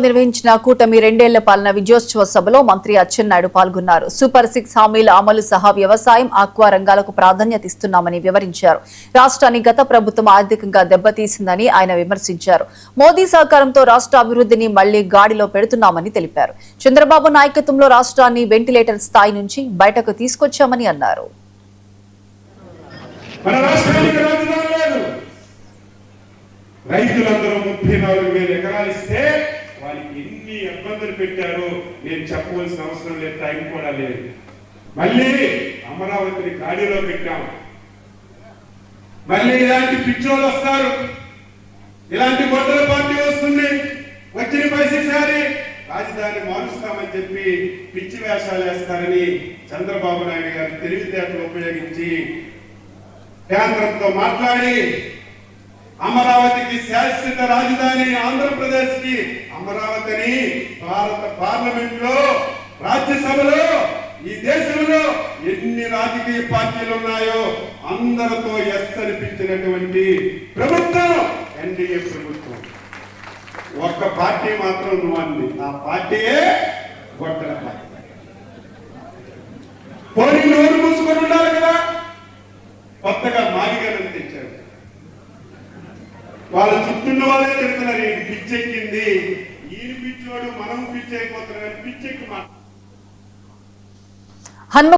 నిర్వహించిన కూటమి 2 ఏళ్ల పాలన విజయోత్సవ సభలో మంత్రి అచ్చెన్నాయుడు పాల్గొన్నారు. సూపర్ 6 హామీల అమలు సహా వ్యవసాయం, ఆక్వా రంగాలకు ప్రాధాన్యత ఇస్తున్నామని వివరించారు. రాష్ట్రాన్ని గత ప్రభుత్వం ఆర్థికంగా దెబ్బతీసిందని ఆయన విమర్శించారు. మోదీ సహకారంతో రాష్ట్ర అభివృద్ధిని మళ్లీ గాడిలో పెడుతున్నామని తెలిపారు. చంద్రబాబు నాయకత్వంలో రాష్ట్రాన్ని వెంటిలేటర్ స్థాయి నుంచి బయటకు తీసుకొచ్చామని అన్నారు. రైతులందరూ 34,000 ఎకరాలు ఇస్తే వాళ్ళకి ఎన్ని ఇబ్బందులు పెట్టారో నేను చెప్పవలసిన అవసరం లేదు, టైం కూడా లేదు. మళ్ళీ అమరావతిని గాడిలో పెట్టాం. మళ్ళీ ఇలాంటి పిచ్చోళ్ళు వస్తారు, ఇలాంటి గొడ్డల పార్టీ వస్తుంది, వచ్చిన పైసరి రాజధాని మారుస్తామని చెప్పి పిచ్చి వేషాలు వేస్తారని చంద్రబాబు నాయుడు గారు తెలివితేటలు ఉపయోగించి కేంద్రంతో మాట్లాడి అమరావతికి శాశ్వత రాజధాని, ఆంధ్రప్రదేశ్ కి అమరావతిని భారత పార్లమెంట్ లో, రాజ్యసభలో, ఈ దేశంలో ఎన్ని రాజకీయ పార్టీలు ఉన్నాయో అందరితో ఎస్ అనిపించినటువంటి ప్రభుత్వం ఎన్డీఏ ప్రభుత్వం. ఒక్క పార్టీ మాత్రం నువ్వంది, ఆ పార్టీయే గొడ్డల పార్టీ. పోనీ నోరు మూసుకొని ఉండాలి కదా. కొత్తగా మాదిగలను తెచ్చారు, వాళ్ళ చుట్టూన్న వాళ్ళే చెప్తున్నారు, ఈయన పిచ్చెక్కింది, ఈయన పిచ్చోడు మనం పిచ్చి అయిపోతున్నాం, పిచ్చెక్కి